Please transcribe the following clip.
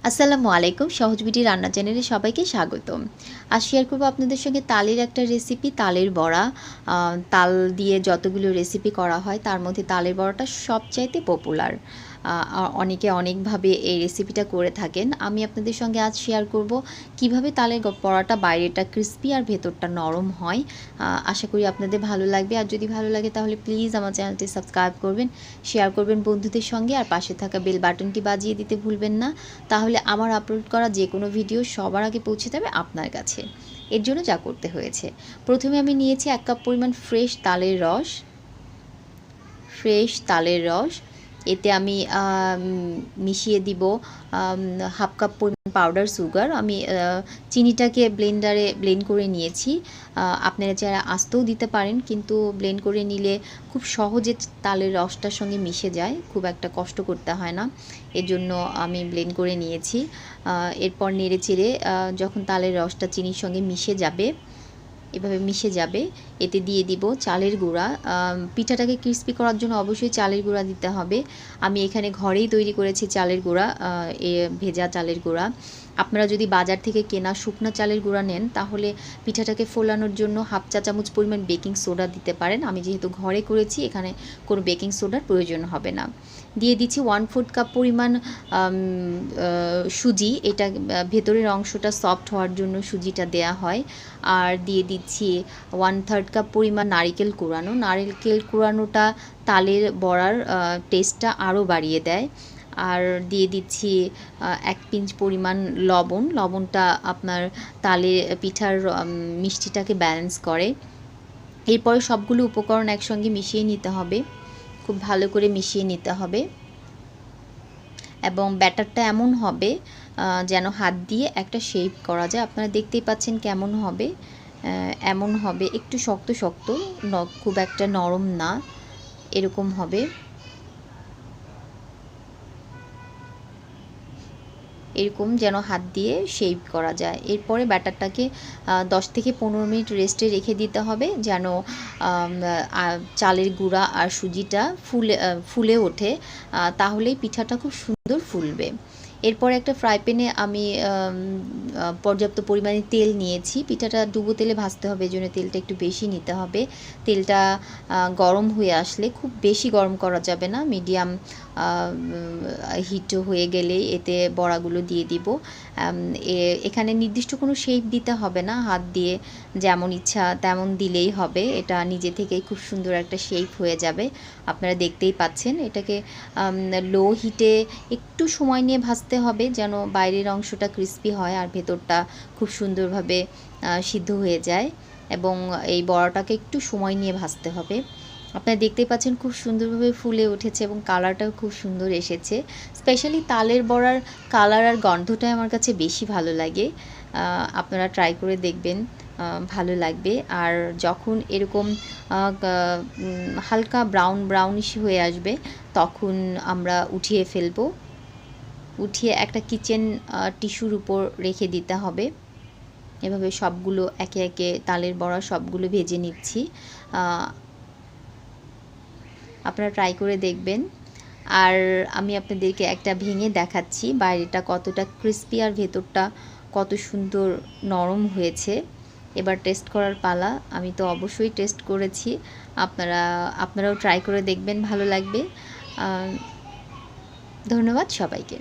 আসসালামু আলাইকুম। সহজ বিডি রান্না চ্যানেলে সবাইকে স্বাগতম। আজ শেয়ার করব আপনাদের সঙ্গে তালের একটা রেসিপি, তালের বড়া। তাল দিয়ে যতগুলো রেসিপি করা হয় তার মধ্যে তালের বড়াটা সবচাইতে পপুলার। অনেকে অনেকভাবে এই রেসিপিটা করে থাকেন। আমি আপনাদের সঙ্গে আজ শেয়ার করব কিভাবে তালের বড়াটা বাইরেটা ক্রিস্পি আর ভেতরটা নরম হয়। আশা করি আপনাদের ভালো লাগবে। আর যদি ভালো লাগে তাহলে প্লিজ আমার চ্যানেলটি সাবস্ক্রাইব করবেন, শেয়ার করবেন বন্ধুদের সঙ্গে, আর পাশে থাকা বেল বাটনটি বাজিয়ে দিতে ভুলবেন না। তাহলে আমার আপলোড করা যে কোনো ভিডিও সবার আগে পৌঁছে যাবে আপনার কাছে। এর জন্য যা করতে হয়েছে, প্রথমে আমি নিয়েছি 1 কাপ পরিমাণ ফ্রেশ তালের রস। এতে আমি মিশিয়ে দিব হাফ কাপ পরিমাণ পাউডার সুগার। আমি চিনিটাকে ব্লেন্ডারে ব্লেন্ড করে নিয়েছি। আপনারা যারা আস্তেও দিতে পারেন, কিন্তু ব্লেন্ড করে নিলে খুব সহজে তালের রসটার সঙ্গে মিশে যায়, খুব একটা কষ্ট করতে হয় না। এর জন্য আমি ব্লেন্ড করে নিয়েছি। এরপর নেড়ে চেড়ে যখন তালের রসটা চিনির সঙ্গে এভাবে মিশে যাবে, এতে দিয়ে দিব চালের গুঁড়া। পিঠাটাকে ক্রিস্পি করার জন্য অবশ্যই চালের গুঁড়া দিতে হবে। আমি এখানে ঘরেই তৈরি করেছি চালের গুঁড়া, ভেজা চালের গুঁড়া। আপনারা যদি বাজার থেকে কেনা শুকনো চালের গুঁড়া নেন, তাহলে পিঠাটাকে ফোলানোর জন্য হাফ চা চামচ পরিমাণ বেকিং সোডা দিতে পারেন। আমি যেহেতু ঘরে করেছি, এখানে কোনো বেকিং সোডার প্রয়োজন হবে না। দিয়ে দিচ্ছি 1/4 কাপ পরিমাণ সুজি। এটা ভেতরের অংশটা সফট হওয়ার জন্য সুজিটা দেয়া হয়। আর দিয়ে দিচ্ছি 1/3 কাপ পরিমাণ নারকেল কুড়ানোটা তালের বড়ার টেস্টটা আরও বাড়িয়ে দেয়। আর দিয়ে দিচ্ছি 1 পিঞ্চ পরিমাণ লবণটা আপনার পিঠার মিষ্টিটাকে ব্যালেন্স করে। এরপরে সবগুলো উপকরণ একসঙ্গে মিশিয়ে নিতে হবে, খুব ভালো করে মিশিয়ে নিতে হবে। এবং ব্যাটারটা এমন হবে যেন হাত দিয়ে একটা শেপ করা যায়। আপনারা দেখতেই পাচ্ছেন কেমন হবে। এমন হবে, একটু শক্ত শক্ত, খুব একটা নরম না, এরকম হবে। এরকম যেন হাত দিয়ে শেপ করা যায়। এরপরে ব্যাটারটাকে 10 থেকে 15 মিনিট রেস্টে রেখে দিতে হবে, যেন চালের গুঁড়া আর সুজিটা ফুলে ওঠে। তাহলেই পিঠাটা খুব সুন্দর ফুলবে। এরপর একটা ফ্রাই প্যানে আমি পর্যাপ্ত পরিমাণে তেল নিয়েছি। পিঠাটা ডুবো তেলে ভাজতে হবে, এই জন্য তেলটা একটু বেশি নিতে হবে। তেলটা গরম হয়ে আসলে, খুব বেশি গরম করা যাবে না, মিডিয়াম হিট হয়ে গেলে এতে বড়াগুলো দিয়ে দিব। এখানে নির্দিষ্ট কোনো শেপ দিতে হবে না, হাত দিয়ে যেমন ইচ্ছা তেমন দিলেই হবে। এটা নিজে থেকেই খুব সুন্দর একটা শেপ হয়ে যাবে। আপনারা দেখতেই পাচ্ছেন। এটাকে লো হিটে একটু সময় নিয়ে ভাজতে হবে, যেন বাইরের অংশটা ক্রিস্পি হয় আর ভেতরটা খুব সুন্দরভাবে সিদ্ধ হয়ে যায়। এবং এই বড়াটাকে একটু সময় নিয়ে ভাজতে হবে। আপনারা দেখতেই পাচ্ছেন খুব সুন্দরভাবে ফুলে উঠেছে এবং কালারটাও খুব সুন্দর এসেছে। স্পেশালি তালের বড়ার কালার আর গন্ধটাই আমার কাছে বেশি ভালো লাগে। আপনারা ট্রাই করে দেখবেন, ভালো লাগবে। আর যখন এরকম হালকা ব্রাউনিশ হয়ে আসবে, তখন আমরা উঠিয়ে ফেলবো। উঠিয়ে একটা কিচেন টিস্যুর উপর রেখে দিতে হবে। এভাবে সবগুলো একে একে তালের বড়া সবগুলো ভেজে নিচ্ছি। আপনারা ট্রাই করে দেখবেন। আর আমি আপনাদেরকে একটা ভেঙে দেখাচ্ছি, বাইরেটা কতটা ক্রিস্পি আর ভেতরটা কত সুন্দর নরম হয়েছে। এবার টেস্ট করার পালা। আমি তো অবশ্যই টেস্ট করেছি, আপনারাও ট্রাই করে দেখবেন, ভালো লাগবে। ধন্যবাদ সবাইকে।